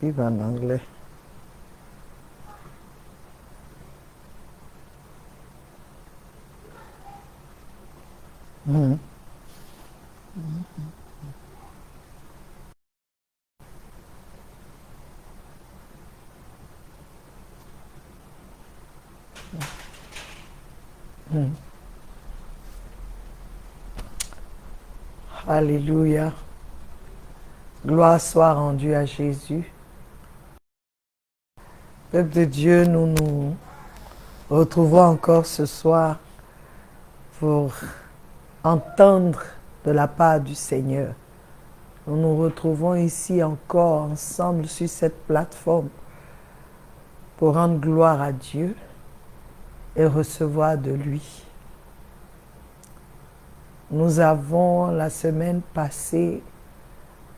Vive en anglais. Mhm. Mhm. Alléluia. Gloire soit rendue à Jésus. Peuple de Dieu, nous nous retrouvons encore ce soir pour entendre de la part du Seigneur. Nous nous retrouvons ici encore ensemble sur cette plateforme pour rendre gloire à Dieu et recevoir de lui. Nous avons la semaine passée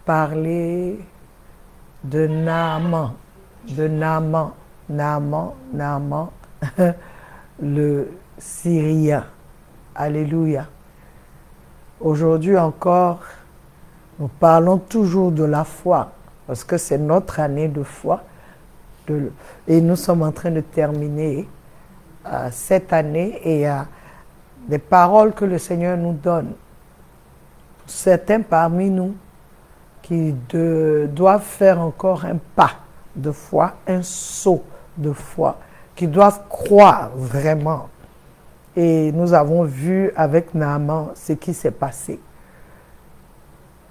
parlé de Naaman, Naaman, le Syrien. Alléluia. Aujourd'hui encore, nous parlons toujours de la foi, parce que c'est notre année de foi. Et nous sommes en train de terminer cette année et il y a des paroles que le Seigneur nous donne. Certains parmi nous qui doivent faire encore un pas de foi, un saut de foi, qui doivent croire vraiment. Et nous avons vu avec Naaman ce qui s'est passé.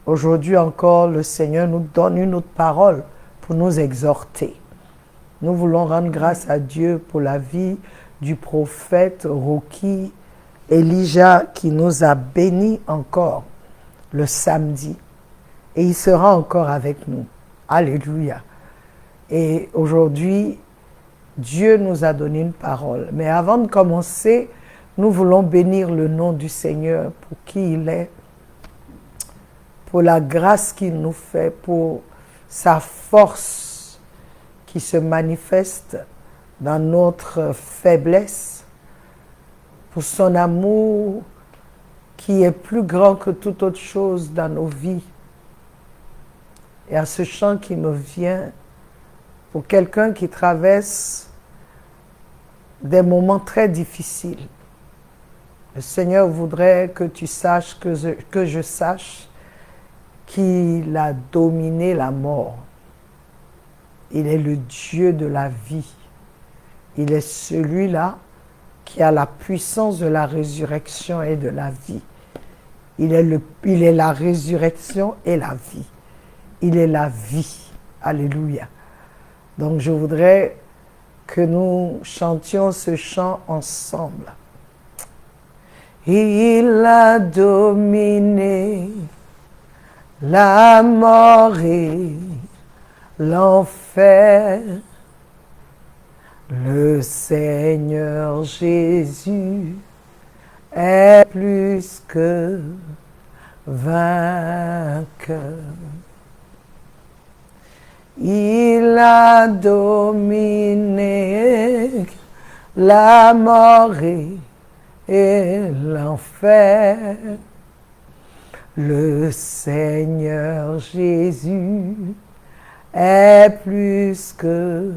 Aujourd'hui encore, le Seigneur nous donne une autre parole pour nous exhorter. Nous voulons rendre grâce à Dieu pour la vie du prophète Rocky Elijah qui nous a bénis encore le samedi. Et il sera encore avec nous. Alléluia. Et aujourd'hui, Dieu nous a donné une parole. Mais avant de commencer, nous voulons bénir le nom du Seigneur pour qui il est, pour la grâce qu'il nous fait, pour sa force qui se manifeste dans notre faiblesse, pour son amour qui est plus grand que toute autre chose dans nos vies. Et à ce chant qui me vient, pour quelqu'un qui traverse des moments très difficiles, le Seigneur voudrait que tu saches, que je sache qu'il a dominé la mort. Il est le Dieu de la vie. Il est celui-là qui a la puissance de la résurrection et de la vie. Il est la résurrection et la vie. Il est la vie. Alléluia. Donc je voudrais que nous chantions ce chant ensemble. Il a dominé la mort et l'enfer. Le Seigneur Jésus est plus que vainqueur. Il a dominé la mort et l'enfer. Le Seigneur Jésus est plus que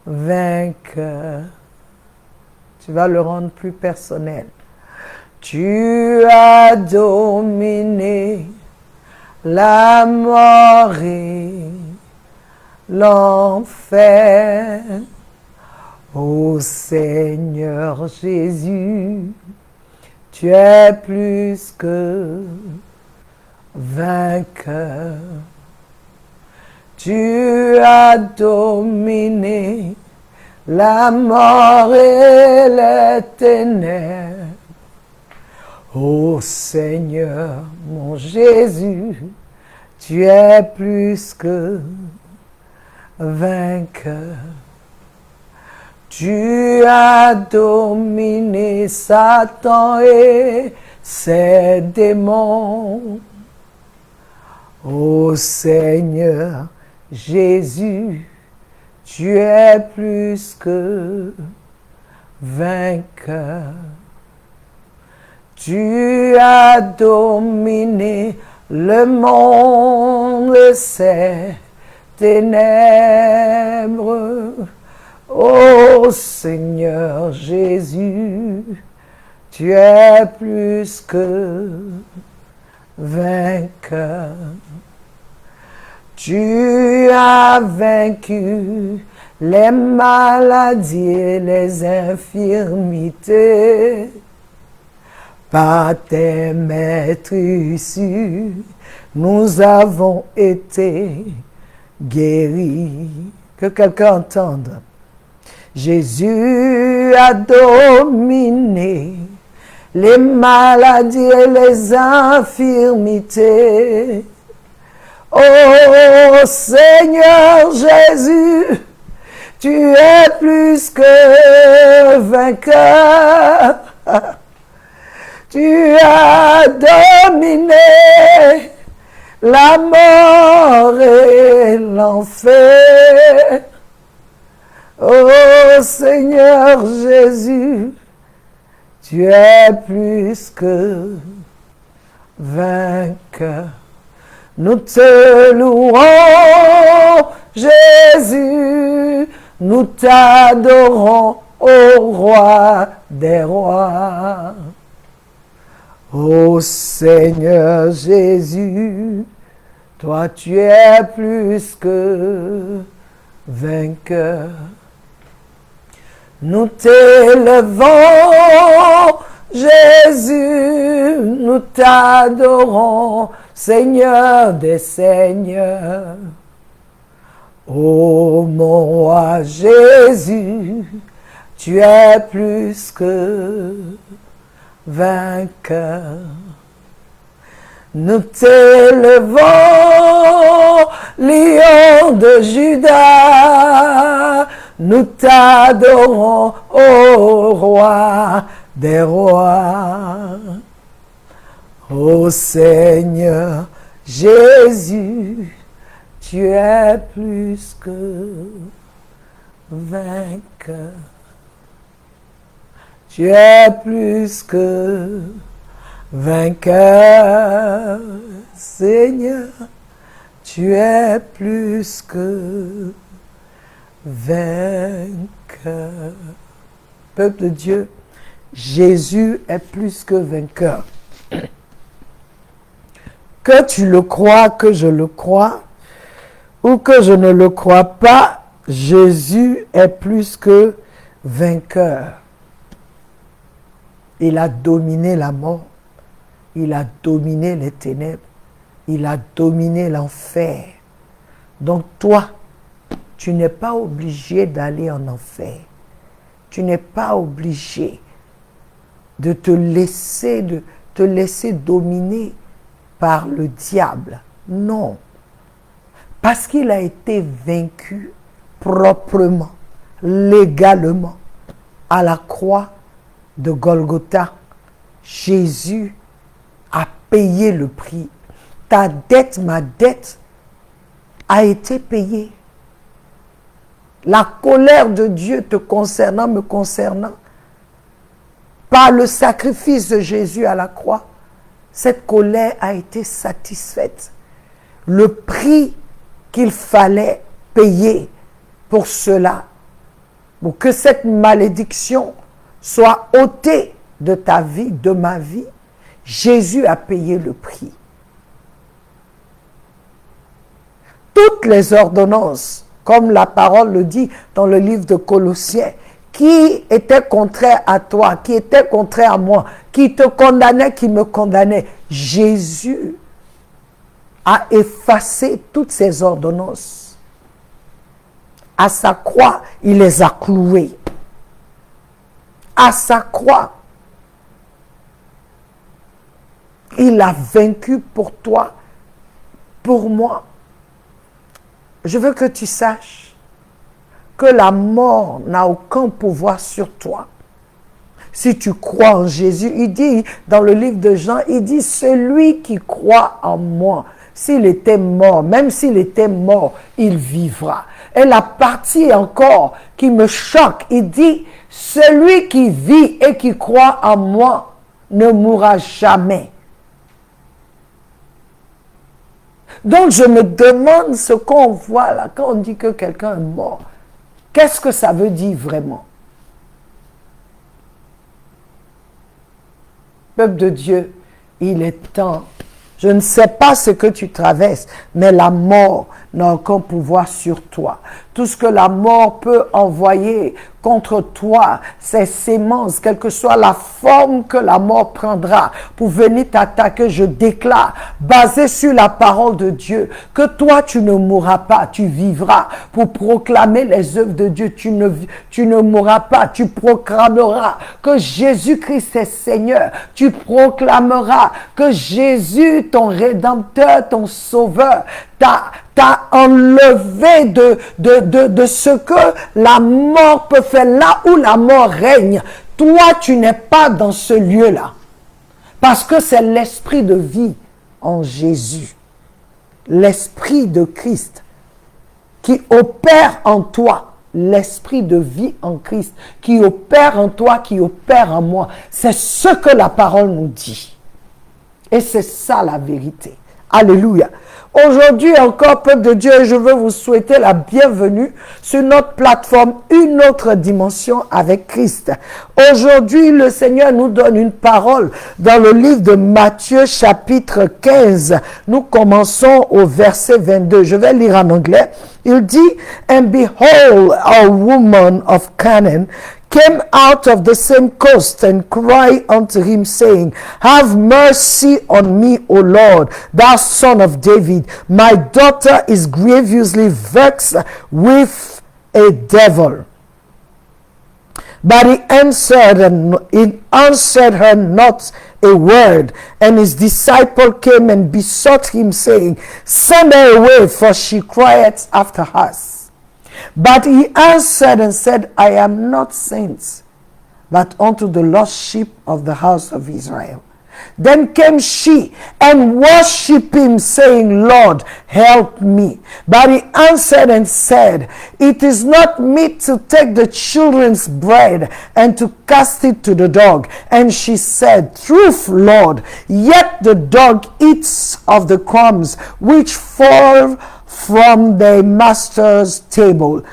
vainqueur. Tu vas le rendre plus personnel. Tu as dominé la mort et l'enfer. Ô Seigneur Jésus, tu es plus que vainqueur. Tu as dominé la mort et les ténèbres. Ô Seigneur, mon Jésus, tu es plus que vainqueur. Tu as dominé Satan et ses démons. Ô Seigneur Jésus, tu es plus que vainqueur. Tu as dominé le monde et ses ténèbres. Ô Seigneur Jésus, tu es plus que vainqueur. Tu as vaincu les maladies et les infirmités. Par tes maîtrises, nous avons été guéris. Que quelqu'un entende. Jésus a dominé les maladies et les infirmités. Oh Seigneur Jésus, tu es plus que vainqueur. Tu as dominé la mort et l'enfer. Oh Seigneur Jésus, tu es plus que vainqueur. Nous te louons, Jésus, nous t'adorons, ô roi des rois. Ô Seigneur Jésus, toi tu es plus que vainqueur. Nous t'élevons, Jésus, nous t'adorons, Seigneur des seigneurs. Ô mon roi Jésus, tu es plus que vainqueur. Nous t'élevons, lion de Juda, nous t'adorons, ô roi des rois. Ô Seigneur Jésus, tu es plus que vainqueur. Tu es plus que vainqueur, Seigneur. Tu es plus que vainqueur. Peuple de Dieu, Jésus est plus que vainqueur. Que tu le crois, que je le crois, ou que je ne le crois pas, Jésus est plus que vainqueur. Il a dominé la mort, il a dominé les ténèbres, il a dominé l'enfer. Donc toi, tu n'es pas obligé d'aller en enfer. Tu n'es pas obligé de te laisser dominer par le diable. Non. Parce qu'il a été vaincu proprement, légalement, à la croix de Golgotha. Jésus a payé le prix. Ta dette, ma dette, a été payée. La colère de Dieu te concernant, me concernant, par le sacrifice de Jésus à la croix, cette colère a été satisfaite. Le prix qu'il fallait payer pour cela, pour que cette malédiction soit ôtée de ta vie, de ma vie, Jésus a payé le prix. Toutes les ordonnances, comme la parole le dit dans le livre de Colossiens, qui étaient contraires à toi, qui étaient contraires à moi, qui te condamnaient, qui me condamnaient, Jésus a effacé toutes ces ordonnances. À sa croix, il les a clouées. À sa croix, il a vaincu pour toi, pour moi. Je veux que tu saches que la mort n'a aucun pouvoir sur toi. Si tu crois en Jésus, il dit dans le livre de Jean, il dit, celui qui croit en moi, s'il était mort, même s'il était mort, il vivra. Et la partie encore qui me choque, il dit, celui qui vit et qui croit en moi ne mourra jamais. Donc je me demande ce qu'on voit là, quand on dit que quelqu'un est mort. Qu'est-ce que ça veut dire vraiment? Peuple de Dieu, il est temps. Je ne sais pas ce que tu traverses, mais la mort n'a aucun pouvoir sur toi. Tout ce que la mort peut envoyer contre toi, ses sémences, quelle que soit la forme que la mort prendra pour venir t'attaquer, je déclare, basé sur la parole de Dieu, que toi tu ne mourras pas, tu vivras pour proclamer les œuvres de Dieu. Tu ne mourras pas, tu proclameras que Jésus-Christ est Seigneur. Tu proclameras que Jésus, ton Rédempteur, ton Sauveur, t'a enlevé de ce que la mort peut faire, là où la mort règne. Toi, tu n'es pas dans ce lieu-là. Parce que c'est l'esprit de vie en Jésus. L'esprit de Christ qui opère en toi. L'esprit de vie en Christ qui opère en toi, qui opère en moi. C'est ce que la parole nous dit. Et c'est ça la vérité. Alléluia. Aujourd'hui encore, peuple de Dieu, je veux vous souhaiter la bienvenue sur notre plateforme Une autre dimension avec Christ. Aujourd'hui, le Seigneur nous donne une parole dans le livre de Matthieu chapitre 15. Nous commençons au verset 22. Je vais lire en anglais. Il dit, "And behold, a woman of Canaan came out of the same coast and cried unto him, saying, Have mercy on me, O Lord, thou son of David. My daughter is grievously vexed with a devil. But he answered her not a word. And his disciple came and besought him, saying, Send her away, for she crieth after us. But he answered and said, I am not sent, but unto the lost sheep of the house of Israel. Then came she and worshipped him, saying, Lord, help me. But he answered and said, It is not meet to take the children's bread and to cast it to the dog. And she said, Truth, Lord, yet the dog eats of the crumbs which fall from their master's table.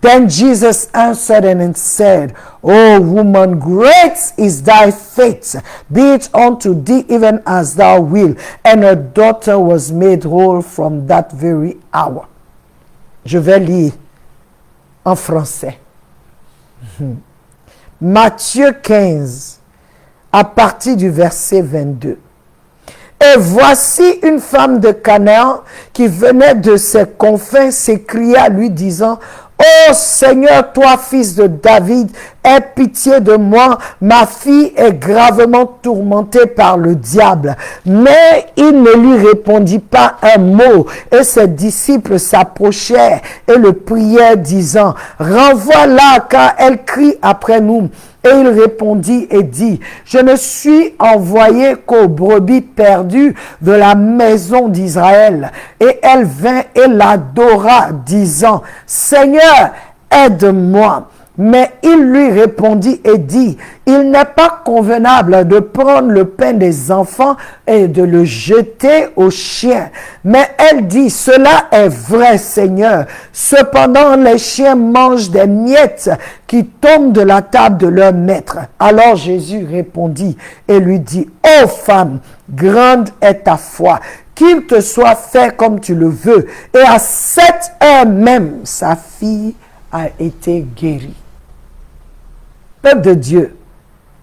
Then Jesus answered and said, O woman, great is thy faith, be it unto thee even as thou wilt. And her daughter was made whole from that very hour. Je vais lire en français. Matthieu 15, à partir du verset 22. Et voici une femme de Canaan qui venait de ses confins s'écria lui disant, Ô Seigneur, toi fils de David, aie pitié de moi, ma fille est gravement tourmentée par le diable. Mais il ne lui répondit pas un mot, et ses disciples s'approchèrent et le prièrent disant, renvoie-la car elle crie après nous. Et il répondit et dit, je ne suis envoyé qu'aux brebis perdues de la maison d'Israël. Et elle vint et l'adora, disant, Seigneur, aide-moi. Mais il lui répondit et dit, il n'est pas convenable de prendre le pain des enfants et de le jeter aux chiens. Mais elle dit, cela est vrai, Seigneur. Cependant, les chiens mangent des miettes qui tombent de la table de leur maître. Alors Jésus répondit et lui dit, ô femme, grande est ta foi, qu'il te soit fait comme tu le veux. Et à cette heure même, sa fille a été guérie. Peuple de Dieu,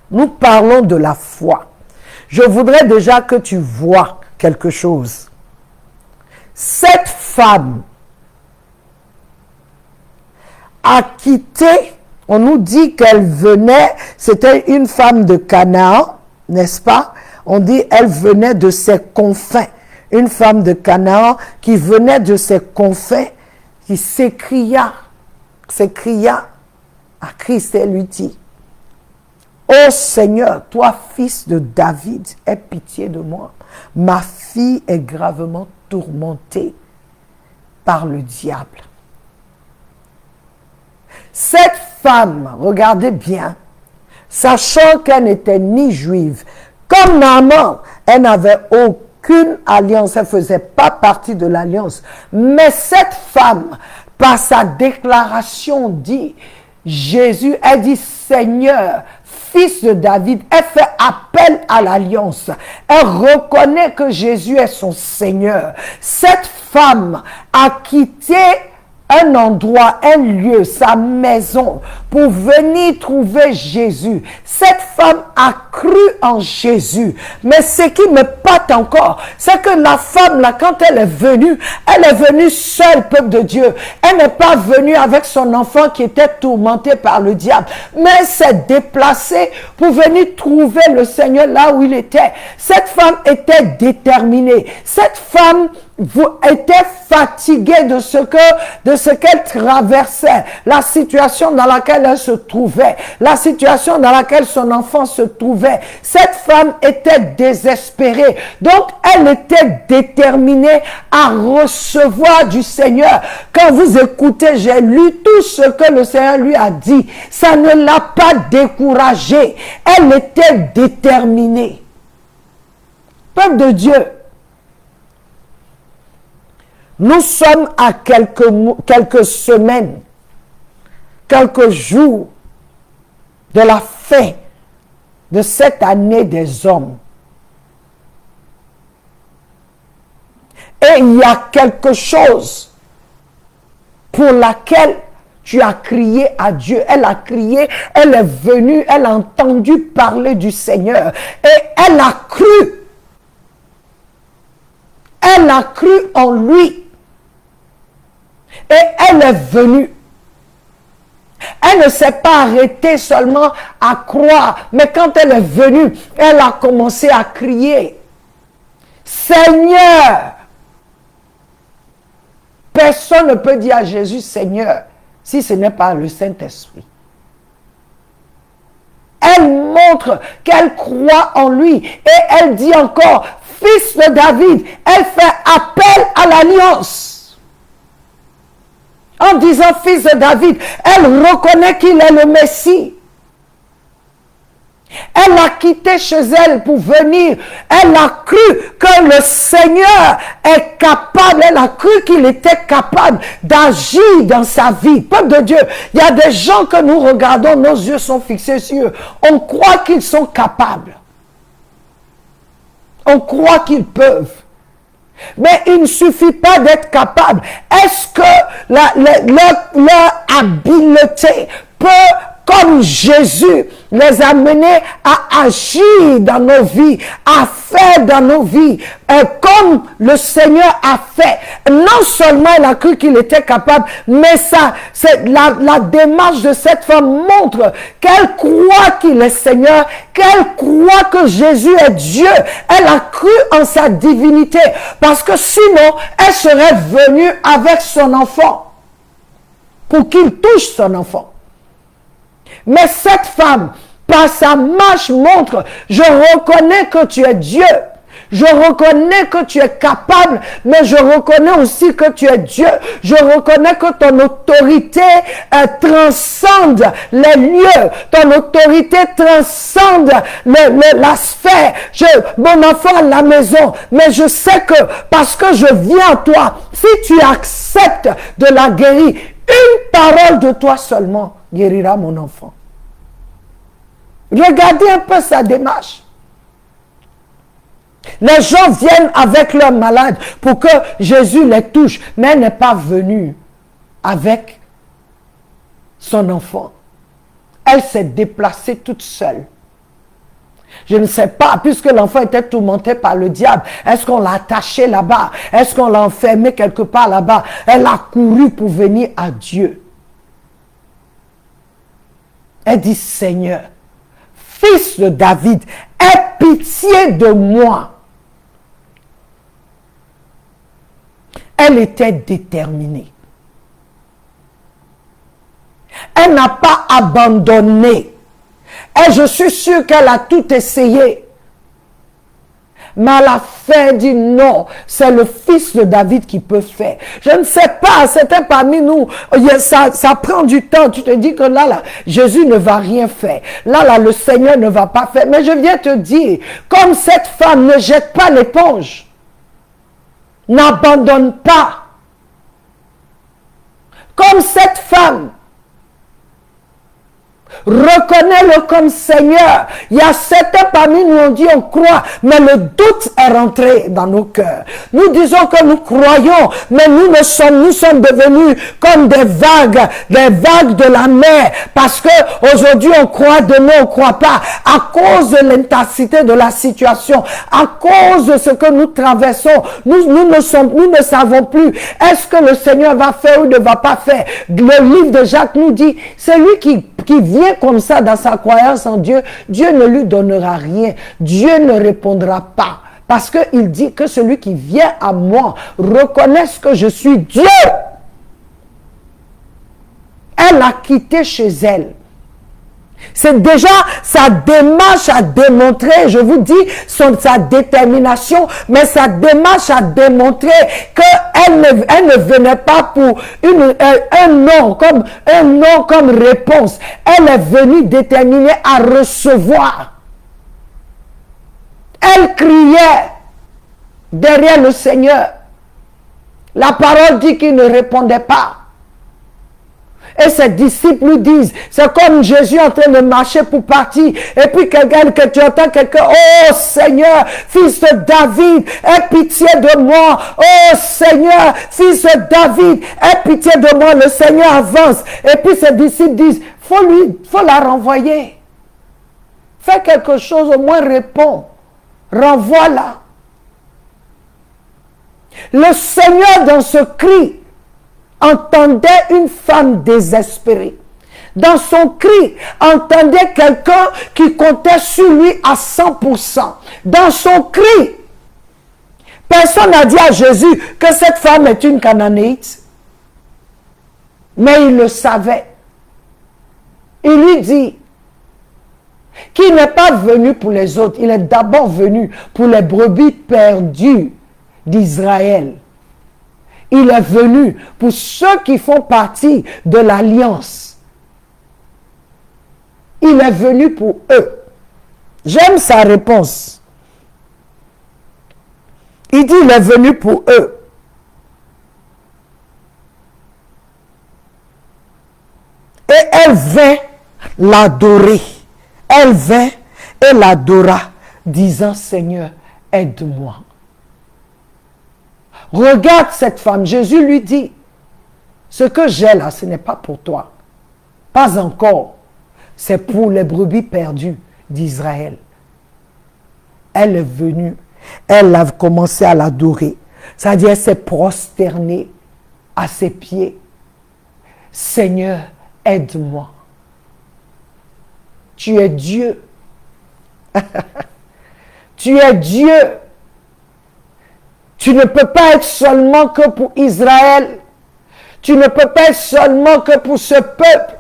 nous parlons de la foi. Je voudrais déjà que tu vois quelque chose. Cette femme a quitté, on nous dit qu'elle venait, c'était une femme de Canaan, n'est-ce pas? On dit elle venait de ses confins. Une femme de Canaan qui venait de ses confins, qui s'écria à Christ et lui dit, ô Seigneur, toi fils de David, aie pitié de moi. Ma fille est gravement tourmentée par le diable. Cette femme, regardez bien, sachant qu'elle n'était ni juive, comme Naaman, elle n'avait aucune alliance, elle ne faisait pas partie de l'alliance. Mais cette femme, par sa déclaration, dit, Jésus, elle dit, Seigneur, fils de David, elle fait appel à l'alliance. Elle reconnaît que Jésus est son Seigneur. Cette femme a quitté un endroit, un lieu, sa maison, pour venir trouver Jésus. Cette femme a cru en Jésus. Mais ce qui me pâte encore, c'est que la femme, là, quand elle est venue seule, peuple de Dieu. Elle n'est pas venue avec son enfant qui était tourmenté par le diable. Mais elle s'est déplacée pour venir trouver le Seigneur là où il était. Cette femme était déterminée. Cette femme était fatiguée de ce qu'elle traversait, la situation dans laquelle elle se trouvait, la situation dans laquelle son enfant se trouvait. Cette femme était désespérée. Donc, elle était déterminée à recevoir du Seigneur. Quand vous écoutez, j'ai lu tout ce que le Seigneur lui a dit. Ça ne l'a pas découragée. Elle était déterminée. Peuple de Dieu, nous sommes à quelques semaines, quelques jours de la fin de cette année des hommes. Et il y a quelque chose pour laquelle tu as crié à Dieu. Elle a crié, elle est venue, elle a entendu parler du Seigneur. Et elle a cru. Elle a cru en lui. Et elle est venue. Elle ne s'est pas arrêtée seulement à croire. Mais quand elle est venue, elle a commencé à crier. Seigneur! Personne ne peut dire à Jésus Seigneur si ce n'est pas le Saint-Esprit. Elle montre qu'elle croit en lui. Et elle dit encore, fils de David, elle fait appel à l'alliance. En disant fils de David, elle reconnaît qu'il est le Messie. Elle a quitté chez elle pour venir. Elle a cru que le Seigneur est capable. Elle a cru qu'il était capable d'agir dans sa vie. Peuple de Dieu, il y a des gens que nous regardons, nos yeux sont fixés sur eux. On croit qu'ils sont capables. On croit qu'ils peuvent. Mais il ne suffit pas d'être capable. Est-ce que leur habileté peut, comme Jésus, les amener à agir dans nos vies, à faire dans nos vies, comme le Seigneur a fait? Non seulement elle a cru qu'il était capable, mais la démarche de cette femme montre qu'elle croit qu'il est Seigneur, qu'elle croit que Jésus est Dieu. Elle a cru en sa divinité, parce que sinon, elle serait venue avec son enfant, pour qu'il touche son enfant. Mais cette femme, par sa marche, montre, je reconnais que tu es Dieu. Je reconnais que tu es capable, mais je reconnais aussi que tu es Dieu. Je reconnais que ton autorité transcende les lieux. Ton autorité transcende la sphère. Mon enfant à la maison, mais je sais que parce que je viens à toi, si tu acceptes de la guérir, une parole de toi seulement guérira mon enfant. Regardez un peu sa démarche. Les gens viennent avec leurs malades pour que Jésus les touche, mais elle n'est pas venue avec son enfant. Elle s'est déplacée toute seule. Je ne sais pas, puisque l'enfant était tourmenté par le diable, est-ce qu'on l'a attaché là-bas? Est-ce qu'on l'a enfermé quelque part là-bas? Elle a couru pour venir à Dieu. Elle dit, Seigneur, fils de David, aie pitié de moi. Elle était déterminée. Elle n'a pas abandonné. Et je suis sûr qu'elle a tout essayé. Mais à la fin, dit non, c'est le fils de David qui peut faire. Je ne sais pas, certains parmi nous, ça prend du temps. Tu te dis que là, Jésus ne va rien faire. Là, le Seigneur ne va pas faire. Mais je viens te dire, comme cette femme ne jette pas l'éponge. N'abandonne pas. Comme cette femme. Reconnais-le comme Seigneur. Il y a certains parmi nous, on dit on croit, mais le doute est rentré dans nos cœurs. Nous disons que nous croyons, mais nous sommes devenus comme des vagues de la mer, parce que aujourd'hui on croit, demain on ne croit pas, à cause de l'intensité de la situation, à cause de ce que nous traversons, nous ne savons plus, est-ce que le Seigneur va faire ou ne va pas faire. Le livre de Jacques nous dit, c'est lui qui vient comme ça dans sa croyance en Dieu, Dieu ne lui donnera rien. Dieu ne répondra pas. Parce qu'il dit que celui qui vient à moi reconnaisse que je suis Dieu. Elle a quitté chez elle. C'est déjà sa démarche à démontrer, je vous dis, sa détermination, mais sa démarche à démontrer qu'elle ne venait pas pour un non comme réponse. Elle est venue déterminée à recevoir. Elle criait derrière le Seigneur. La parole dit qu'il ne répondait pas. Et ses disciples lui disent, c'est comme Jésus en train de marcher pour partir. Et puis que tu entends quelqu'un, oh Seigneur, fils de David, aie pitié de moi. Oh Seigneur, fils de David, aie pitié de moi. Le Seigneur avance. Et puis ses disciples disent, faut la renvoyer. Fais quelque chose, au moins réponds. Renvoie-la. Le Seigneur dans ce cri entendait une femme désespérée. Dans son cri, entendait quelqu'un qui comptait sur lui à 100%. Dans son cri, personne n'a dit à Jésus que cette femme est une Cananéite. Mais il le savait. Il lui dit qu'il n'est pas venu pour les autres. Il est d'abord venu pour les brebis perdues d'Israël. Il est venu pour ceux qui font partie de l'alliance. Il est venu pour eux. J'aime sa réponse. Il dit, il est venu pour eux. Et elle vint l'adorer. Elle vint et l'adora, disant, Seigneur, aide-moi. Regarde cette femme. Jésus lui dit, ce que j'ai là, ce n'est pas pour toi. Pas encore. C'est pour les brebis perdues d'Israël. Elle est venue. Elle a commencé à l'adorer. C'est-à-dire, elle s'est prosternée à ses pieds. Seigneur, aide-moi. Tu es Dieu. Tu es Dieu. Tu ne peux pas être seulement que pour Israël. Tu ne peux pas être seulement que pour ce peuple.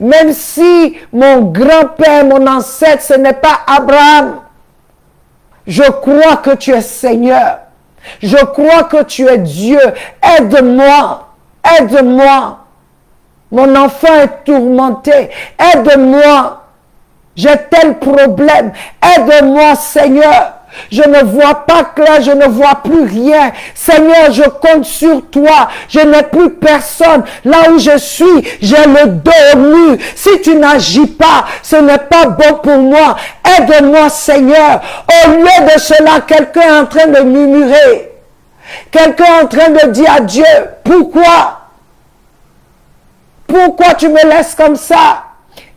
Même si mon grand-père, mon ancêtre, ce n'est pas Abraham. Je crois que tu es Seigneur. Je crois que tu es Dieu. Aide-moi. Aide-moi. Mon enfant est tourmenté. Aide-moi. J'ai tel problème. Aide-moi, Seigneur. Je ne vois pas clair, je ne vois plus rien. Seigneur, je compte sur toi. Je n'ai plus personne. Là où je suis, j'ai le dos au mur. Si tu n'agis pas, ce n'est pas bon pour moi. Aide-moi, Seigneur. Au lieu de cela, quelqu'un est en train de murmurer. Quelqu'un est en train de dire à Dieu, pourquoi? Pourquoi tu me laisses comme ça?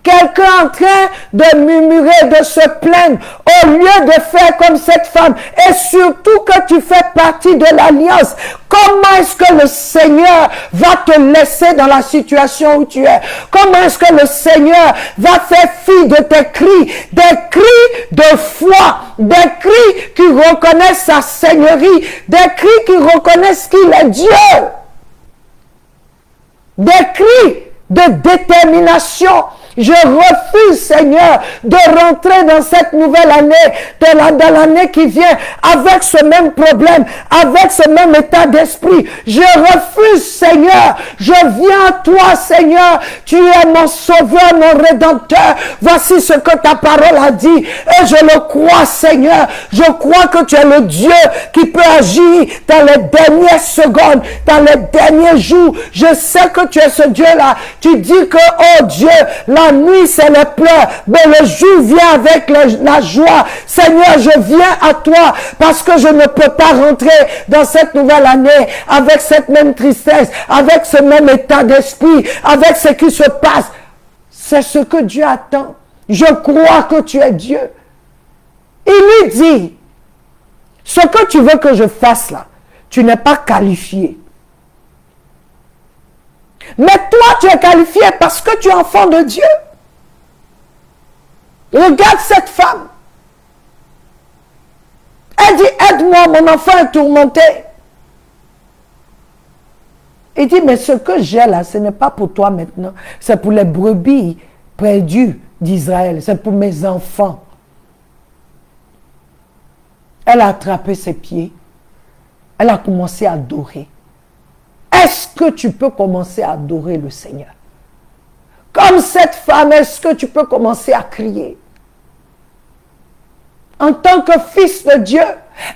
Quelqu'un en train de murmurer, de se plaindre, au lieu de faire comme cette femme, et surtout que tu fais partie de l'alliance. Comment est-ce que le Seigneur va te laisser dans la situation où tu es? Comment est-ce que le Seigneur va faire fi de tes cris? Des cris de foi, des cris qui reconnaissent sa seigneurie, des cris qui reconnaissent qu'il est Dieu. Des cris de détermination, Je refuse, Seigneur, de rentrer dans cette nouvelle année, dans l'année qui vient, avec ce même problème, avec ce même état d'esprit. Je refuse, Seigneur. Je viens à toi, Seigneur. Tu es mon sauveur, mon rédempteur. Voici ce que ta parole a dit. Et je le crois, Seigneur. Je crois que tu es le Dieu qui peut agir dans les dernières secondes, dans les derniers jours. Je sais que tu es ce Dieu-là. Tu dis que, oh Dieu, la nuit c'est les pleurs, mais le jour vient avec la joie. Seigneur, je viens à toi parce que je ne peux pas rentrer dans cette nouvelle année avec cette même tristesse, avec ce même état d'esprit, avec ce qui se passe. C'est ce que Dieu attend. Je crois que tu es Dieu. Il lui dit, ce que tu veux que je fasse là, tu n'es pas qualifié. Mais toi, tu es qualifié parce que tu es enfant de Dieu. Regarde cette femme. Elle dit, aide-moi, mon enfant est tourmenté. Il dit, mais ce que j'ai là, ce n'est pas pour toi maintenant. C'est pour les brebis perdues d'Israël. C'est pour mes enfants. Elle a attrapé ses pieds. Elle a commencé à adorer. Est-ce que tu peux commencer à adorer le Seigneur? Comme cette femme, est-ce que tu peux commencer à crier? En tant que fils de Dieu,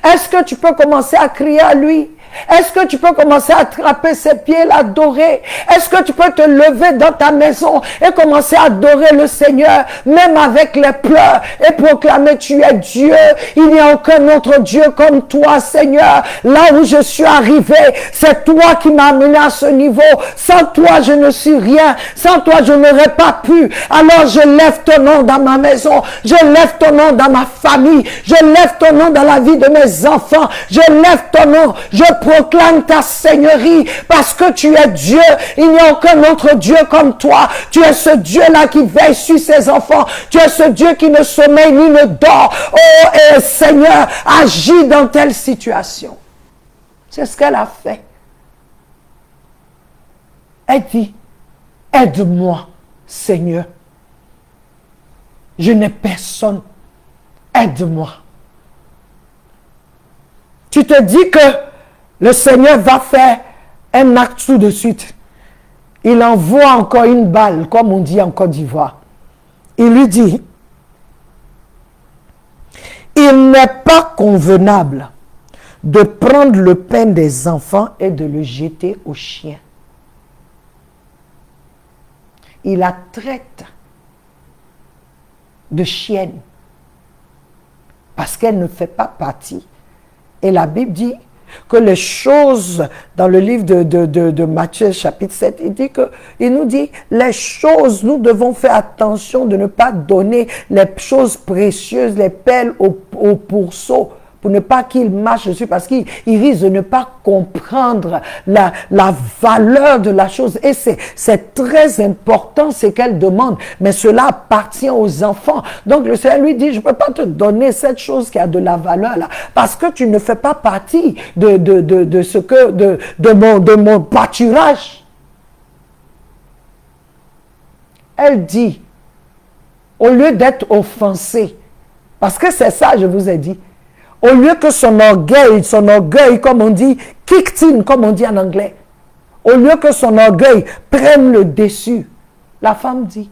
est-ce que tu peux commencer à crier à lui? Est-ce que tu peux commencer à attraper ses pieds, l'adorer? Est-ce que tu peux te lever dans ta maison et commencer à adorer le Seigneur, même avec les pleurs, et proclamer tu es Dieu, il n'y a aucun autre Dieu comme toi, Seigneur. Là où je suis arrivé, c'est toi qui m'as amené à ce niveau. Sans toi, je ne suis rien. Sans toi, je n'aurais pas pu. Alors je lève ton nom dans ma maison. Je lève ton nom dans ma famille. Je lève ton nom dans la vie de mes enfants. Je lève ton nom. Je proclame ta seigneurie parce que tu es Dieu. Il n'y a aucun autre Dieu comme toi. Tu es ce Dieu-là qui veille sur ses enfants. Tu es ce Dieu qui ne sommeille ni ne dort. Oh, et Seigneur, agis dans telle situation. C'est ce qu'elle a fait. Elle dit, aide-moi, Seigneur. Je n'ai personne. Aide-moi. Tu te dis que le Seigneur va faire un acte tout de suite. Il envoie encore une balle, comme on dit en Côte d'Ivoire. Il lui dit, il n'est pas convenable de prendre le pain des enfants et de le jeter aux chiens. Il la traite de chienne parce qu'elle ne fait pas partie. Et la Bible dit que les choses, dans le livre de Matthieu chapitre 7, il nous dit, les choses, nous devons faire attention de ne pas donner les choses précieuses, les perles aux pourceaux, pour ne pas qu'il marche dessus, parce qu'il risque de ne pas comprendre la valeur de la chose. Et c'est très important ce qu'elle demande, mais cela appartient aux enfants. Donc le Seigneur lui dit, je ne peux pas te donner cette chose qui a de la valeur là, parce que tu ne fais pas partie de mon pâturage. Elle dit, au lieu d'être offensée, parce que c'est ça, je vous ai dit, au lieu que son orgueil, comme on dit, kicked in, comme on dit en anglais, au lieu que son orgueil prenne le dessus, la femme dit,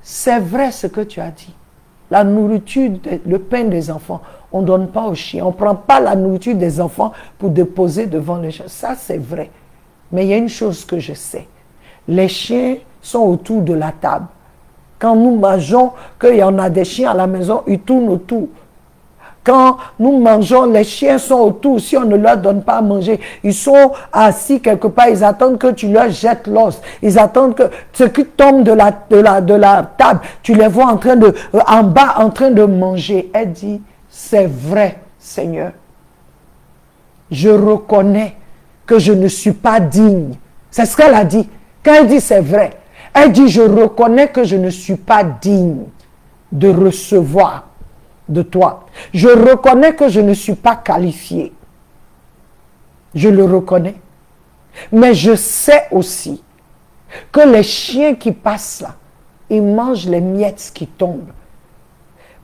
c'est vrai ce que tu as dit. La nourriture, le pain des enfants, on ne donne pas aux chiens. On ne prend pas la nourriture des enfants pour déposer devant les chiens. Ça, c'est vrai. Mais il y a une chose que je sais. Les chiens sont autour de la table. Quand nous mangeons, qu'il y en a des chiens à la maison, ils tournent autour. Quand nous mangeons, les chiens sont autour. Si on ne leur donne pas à manger, ils sont assis quelque part. Ils attendent que tu leur jettes l'os. Ils attendent que ce qui tombe de la table, tu les vois en bas en train de manger. Elle dit, c'est vrai, Seigneur. Je reconnais que je ne suis pas digne. C'est ce qu'elle a dit. Quand elle dit c'est vrai, elle dit, je reconnais que je ne suis pas digne de recevoir de toi. Je reconnais que je ne suis pas qualifié. Je le reconnais. Mais je sais aussi que les chiens qui passent là, il mange les miettes qui tombent.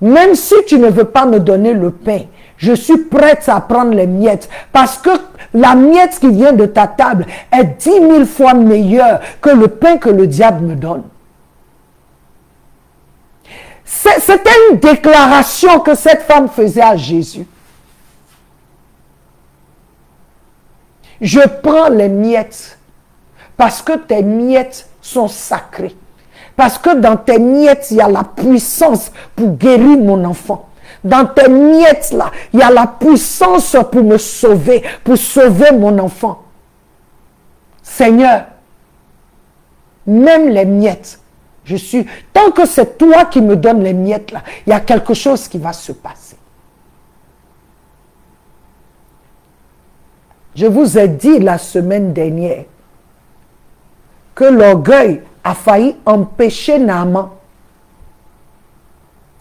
Même si tu ne veux pas me donner le pain, je suis prête à prendre les miettes parce que la miette qui vient de ta table est 10 000 fois meilleure que le pain que le diable me donne. C'était une déclaration que cette femme faisait à Jésus. Je prends les miettes parce que tes miettes sont sacrées. Parce que dans tes miettes, il y a la puissance pour guérir mon enfant. Dans tes miettes, là, il y a la puissance pour me sauver, pour sauver mon enfant. Seigneur, même les miettes, tant que c'est toi qui me donnes les miettes, là, il y a quelque chose qui va se passer. Je vous ai dit la semaine dernière que l'orgueil a failli empêcher Naaman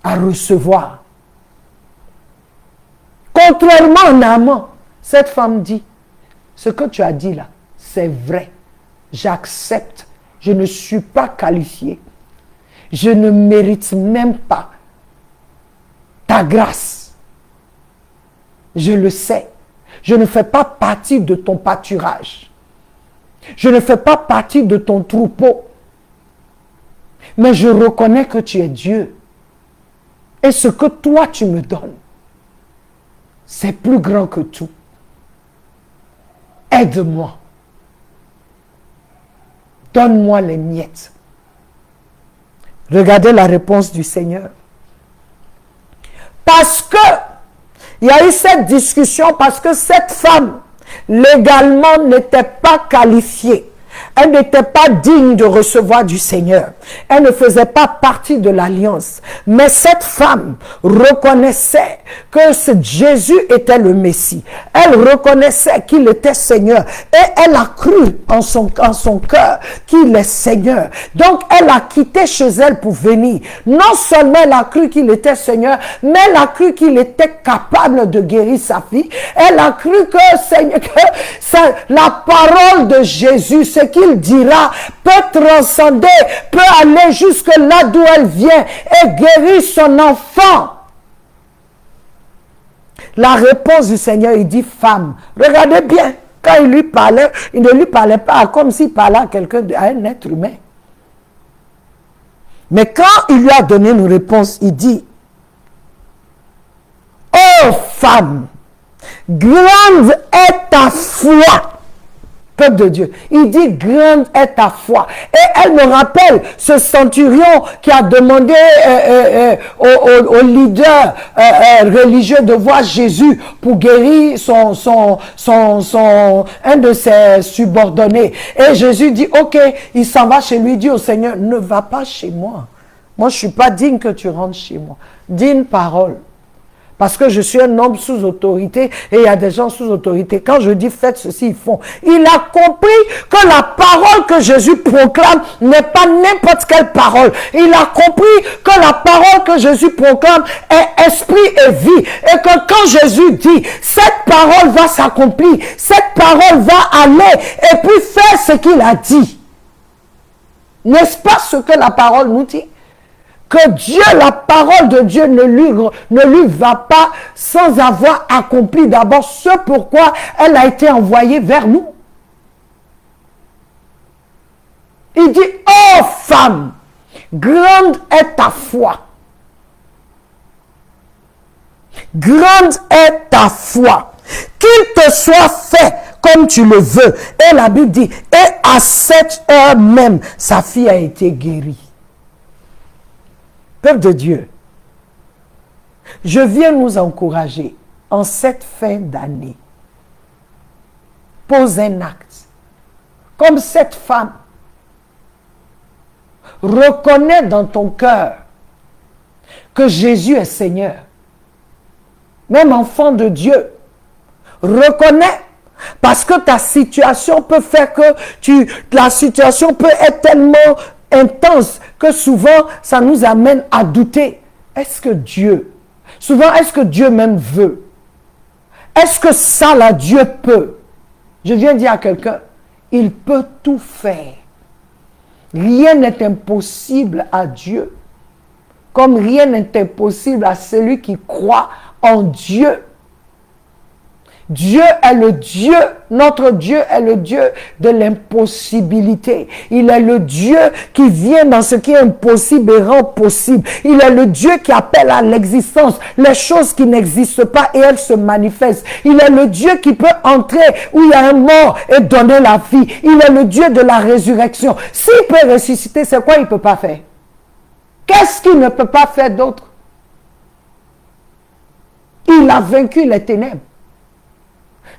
à recevoir. Contrairement à Naaman, cette femme dit, ce que tu as dit là, c'est vrai. J'accepte. Je ne suis pas qualifiée. Je ne mérite même pas ta grâce. Je le sais. Je ne fais pas partie de ton pâturage. Je ne fais pas partie de ton troupeau. Mais je reconnais que tu es Dieu. Et ce que toi tu me donnes, c'est plus grand que tout. Aide-moi. Donne-moi les miettes. Regardez la réponse du Seigneur. Parce que il y a eu cette discussion, parce que cette femme, légalement, n'était pas qualifiée. Elle n'était pas digne de recevoir du Seigneur. Elle ne faisait pas partie de l'alliance. Mais cette femme reconnaissait que Jésus était le Messie. Elle reconnaissait qu'il était Seigneur. Et elle a cru en son cœur qu'il est Seigneur. Donc elle a quitté chez elle pour venir. Non seulement elle a cru qu'il était Seigneur, mais elle a cru qu'il était capable de guérir sa fille. Elle a cru que la parole de Jésus, ce qu'il dira, peut transcender, peut aller jusque là d'où elle vient et guérir son enfant. La réponse du Seigneur, il dit femme. Regardez bien, quand il lui parlait, il ne lui parlait pas comme s'il parlait à quelqu'un, à un être humain. Mais quand il lui a donné une réponse, il dit, oh femme, grande est ta foi. Peuple de Dieu. Il dit, grande est ta foi. Et elle me rappelle ce centurion qui a demandé au leader religieux de voir Jésus pour guérir un de ses subordonnés. Et Jésus dit, ok, il s'en va chez lui, dit au Seigneur, ne va pas chez moi. Moi, je ne suis pas digne que tu rentres chez moi. Dis une parole. Parce que je suis un homme sous autorité et il y a des gens sous autorité. Quand je dis faites ceci, ils font. Il a compris que la parole que Jésus proclame n'est pas n'importe quelle parole. Il a compris que la parole que Jésus proclame est esprit et vie. Et que quand Jésus dit, cette parole va s'accomplir, cette parole va aller et puis faire ce qu'il a dit. N'est-ce pas ce que la parole nous dit? Que Dieu, la parole de Dieu ne lui va pas sans avoir accompli d'abord ce pourquoi elle a été envoyée vers nous. Il dit, oh femme, grande est ta foi. Grande est ta foi. Qu'il te soit fait comme tu le veux. Et la Bible dit, et à cette heure même, sa fille a été guérie. Peuple de Dieu, je viens nous encourager en cette fin d'année. Pose un acte. Comme cette femme, reconnais dans ton cœur que Jésus est Seigneur. Même enfant de Dieu, reconnais. Parce que ta situation peut faire que la situation peut être tellement intense que souvent ça nous amène à douter. Est-ce que Dieu même veut? Est-ce que ça là Dieu peut? Je viens dire à quelqu'un, il peut tout faire. Rien n'est impossible à Dieu. Comme rien n'est impossible à celui qui croit en Dieu. Dieu est le Dieu, notre Dieu est le Dieu de l'impossibilité. Il est le Dieu qui vient dans ce qui est impossible et rend possible. Il est le Dieu qui appelle à l'existence les choses qui n'existent pas et elles se manifestent. Il est le Dieu qui peut entrer où il y a un mort et donner la vie. Il est le Dieu de la résurrection. S'il peut ressusciter, c'est quoi il ne peut pas faire? Qu'est-ce qu'il ne peut pas faire d'autre? Il a vaincu les ténèbres.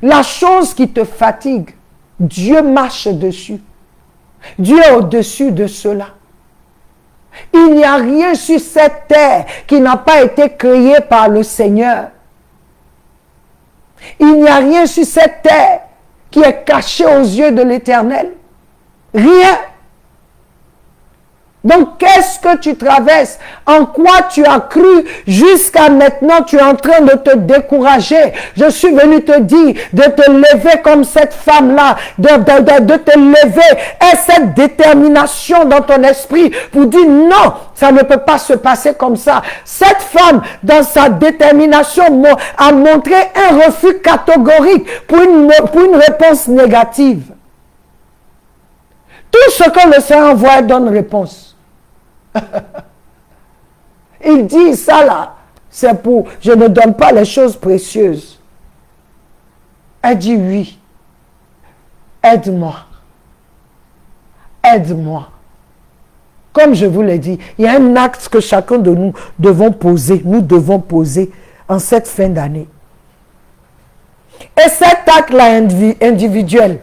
La chose qui te fatigue, Dieu marche dessus. Dieu est au-dessus de cela. Il n'y a rien sur cette terre qui n'a pas été créé par le Seigneur. Il n'y a rien sur cette terre qui est caché aux yeux de l'Éternel. Rien. Donc, qu'est-ce que tu traverses? En quoi tu as cru jusqu'à maintenant? Tu es en train de te décourager. Je suis venu te dire de te lever comme cette femme-là, de te lever. Et cette détermination dans ton esprit pour dire non, ça ne peut pas se passer comme ça. Cette femme, dans sa détermination, a montré un refus catégorique pour une réponse négative. Tout ce que le Seigneur envoie donne réponse. Il dit ça là, c'est pour, je ne donne pas les choses précieuses. Elle dit oui. Aide-moi. Aide-moi. Comme je vous l'ai dit, il y a un acte que chacun de nous devons poser en cette fin d'année. Et cet acte-là individuel,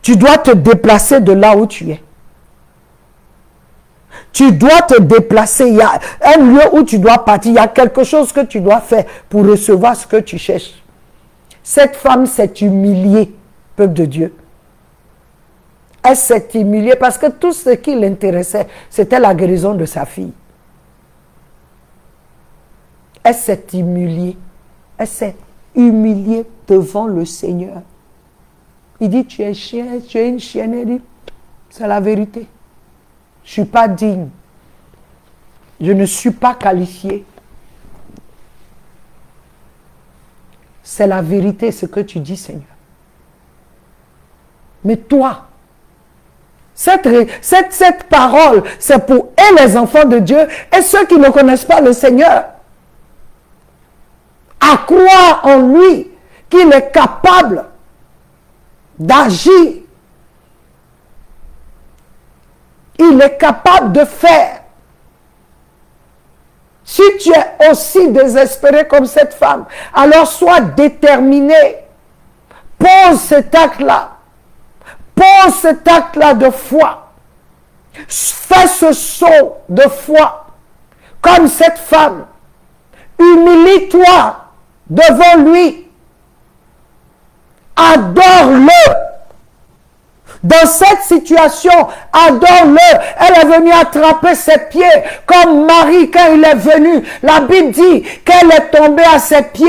tu dois te déplacer de là où tu es. Tu dois te déplacer. Il y a un lieu où tu dois partir. Il y a quelque chose que tu dois faire pour recevoir ce que tu cherches. Cette femme s'est humiliée, peuple de Dieu. Elle s'est humiliée parce que tout ce qui l'intéressait, c'était la guérison de sa fille. Elle s'est humiliée. Elle s'est humiliée devant le Seigneur. Il dit, tu es chien, tu es une chienne. Elle dit, c'est la vérité. Je ne suis pas digne. Je ne suis pas qualifié. C'est la vérité ce que tu dis, Seigneur. Mais toi, cette parole, c'est pour les enfants de Dieu et ceux qui ne connaissent pas le Seigneur. À croire en lui, qu'il est capable d'agir. Il est capable de faire. Si tu es aussi désespéré comme cette femme, alors sois déterminé. Pose cet acte-là. Pose cet acte-là de foi. Fais ce saut de foi. Comme cette femme. Humilie-toi devant lui. Adore-le. Dans cette situation, adore-le. Elle est venue attraper ses pieds comme Marie quand il est venu. La Bible dit qu'elle est tombée à ses pieds.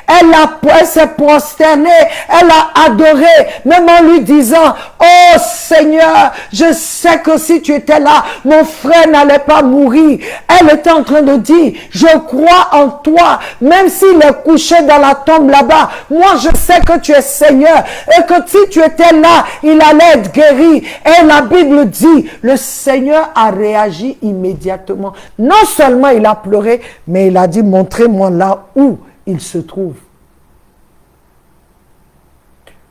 Elle s'est prosternée. Elle a adoré. Même en lui disant, oh Seigneur, je sais que si tu étais là, mon frère n'allait pas mourir. Elle était en train de dire, je crois en toi. Même s'il est couché dans la tombe là-bas, moi je sais que tu es Seigneur. Et que si tu étais là, il allait guéri. Et la Bible dit, le Seigneur a réagi immédiatement. Non seulement il a pleuré, mais il a dit, montrez-moi là où il se trouve.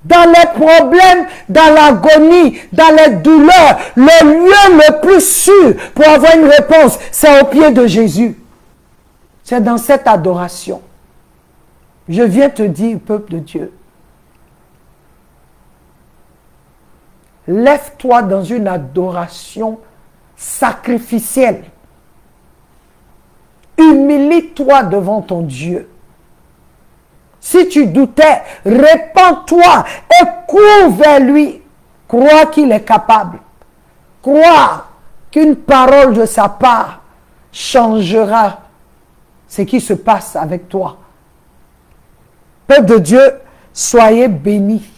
Dans les problèmes, dans l'agonie, dans les douleurs, le lieu le plus sûr pour avoir une réponse, c'est au pied de Jésus. C'est dans cette adoration. Je viens te dire, peuple de Dieu, lève-toi dans une adoration sacrificielle. Humilie-toi devant ton Dieu. Si tu doutais, répands-toi et cours vers lui. Crois qu'il est capable. Crois qu'une parole de sa part changera ce qui se passe avec toi. Peuple de Dieu, soyez bénis.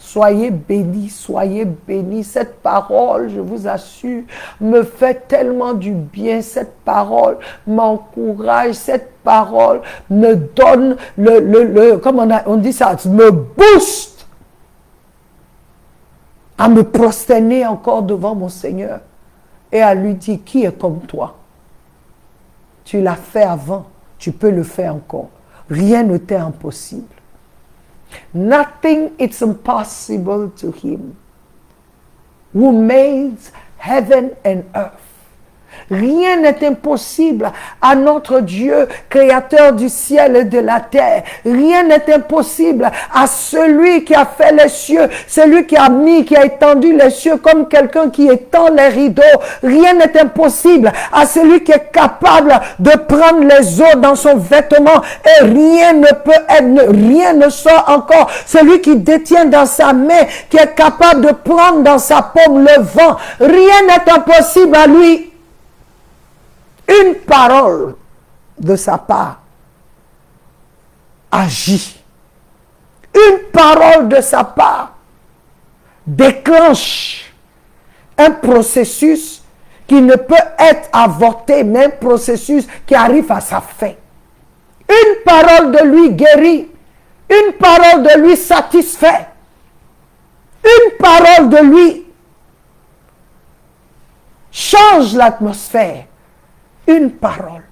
Soyez bénis. Cette parole, je vous assure, me fait tellement du bien. Cette parole m'encourage. Cette parole me donne comme on dit ça, me booste à me prosterner encore devant mon Seigneur et à lui dire, qui est comme toi? Tu l'as fait avant, tu peux le faire encore. Rien ne t'est impossible. Nothing is impossible to him who made heaven and earth. Rien n'est impossible à notre Dieu, créateur du ciel et de la terre. Rien n'est impossible à celui qui a fait les cieux, celui qui a étendu les cieux comme quelqu'un qui étend les rideaux. Rien n'est impossible à celui qui est capable de prendre les eaux dans son vêtement et rien ne sort encore. Celui qui détient dans sa main, qui est capable de prendre dans sa paume le vent. Rien n'est impossible à lui. Une parole de sa part agit. Une parole de sa part déclenche un processus qui ne peut être avorté, mais un processus qui arrive à sa fin. Une parole de lui guérit. Une parole de lui satisfait. Une parole de lui change l'atmosphère. Une parole.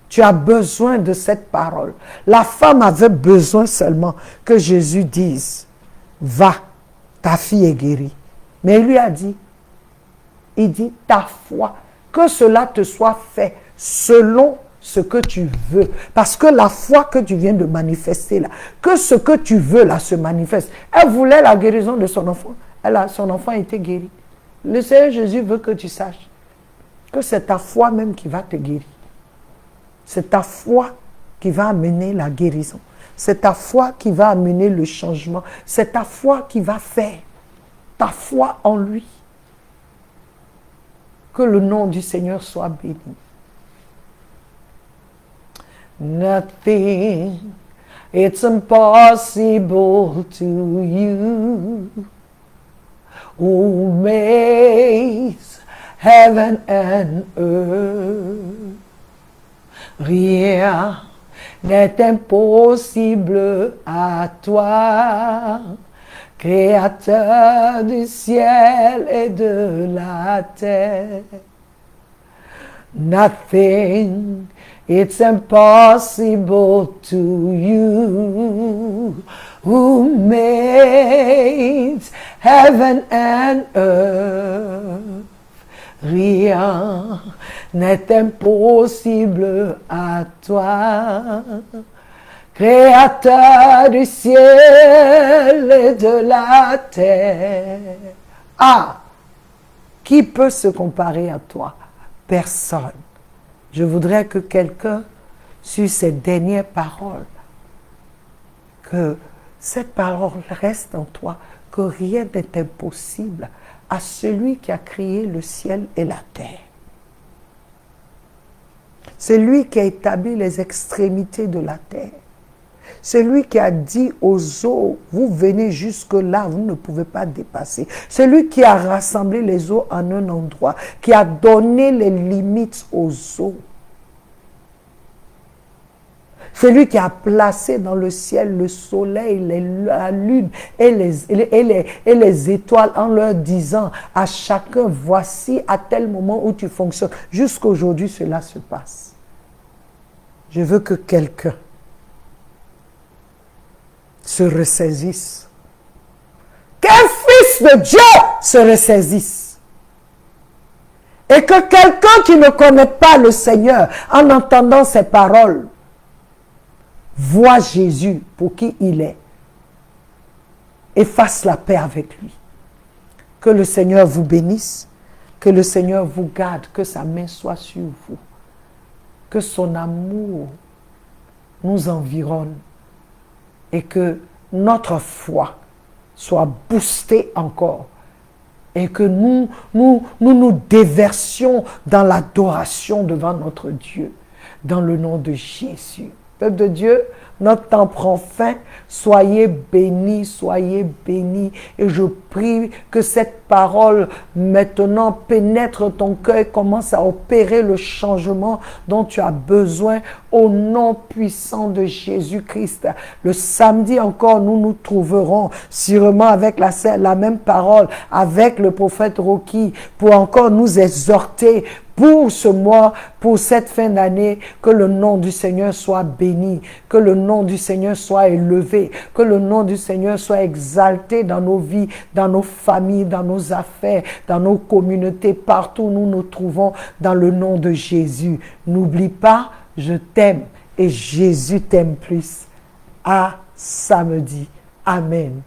Tu as besoin de cette parole. La femme avait besoin seulement que Jésus dise, va, ta fille est guérie. Mais il lui a dit, ta foi, que cela te soit fait selon ce que tu veux. Parce que la foi que tu viens de manifester là, que ce que tu veux là se manifeste. Elle voulait la guérison de son enfant. Son enfant a été guéri. Le Seigneur Jésus veut que tu saches que c'est ta foi même qui va te guérir. C'est ta foi qui va amener la guérison. C'est ta foi qui va amener le changement. C'est ta foi qui va faire. Ta foi en lui. Que le nom du Seigneur soit béni. Nothing, it's impossible to you who makes heaven and earth. Rien n'est impossible à toi, créateur du ciel et de la terre. Nothing, it's impossible to you who makes heaven and earth. Rien n'est impossible à toi, créateur du ciel et de la terre. Ah, qui peut se comparer à toi? Personne. Je voudrais que quelqu'un, sur ces dernières paroles, que cette parole reste en toi, que rien n'est impossible à celui qui a créé le ciel et la terre. C'est lui qui a établi les extrémités de la terre. C'est lui qui a dit aux eaux, vous venez jusque là, vous ne pouvez pas dépasser. C'est lui qui a rassemblé les eaux en un endroit, qui a donné les limites aux eaux. C'est lui qui a placé dans le ciel le soleil, la lune et les étoiles en leur disant à chacun, voici à tel moment où tu fonctionnes. Jusqu'aujourd'hui, cela se passe. Je veux que quelqu'un se ressaisisse. Qu'un fils de Dieu se ressaisisse. Et que quelqu'un qui ne connaît pas le Seigneur, en entendant ces paroles, voit Jésus pour qui il est et fasse la paix avec lui. Que le Seigneur vous bénisse, que le Seigneur vous garde, que sa main soit sur vous, que son amour nous environne et que notre foi soit boostée encore et que nous déversions dans l'adoration devant notre Dieu, dans le nom de Jésus. Peuple de Dieu, Notre temps prend fin. Soyez bénis, soyez bénis. Et je prie que cette parole maintenant pénètre ton cœur, commence à opérer le changement dont tu as besoin au nom puissant de Jésus-Christ. Le samedi encore, nous nous trouverons sûrement avec la même parole, avec le prophète Rocky, pour encore nous exhorter pour ce mois, pour cette fin d'année, que le nom du Seigneur soit béni, que le nom du Seigneur soit élevé, que le nom du Seigneur soit exalté dans nos vies, dans nos familles, dans nos affaires, dans nos communautés, partout où nous nous trouvons, dans le nom de Jésus. N'oublie pas, je t'aime et Jésus t'aime plus. À samedi. Amen.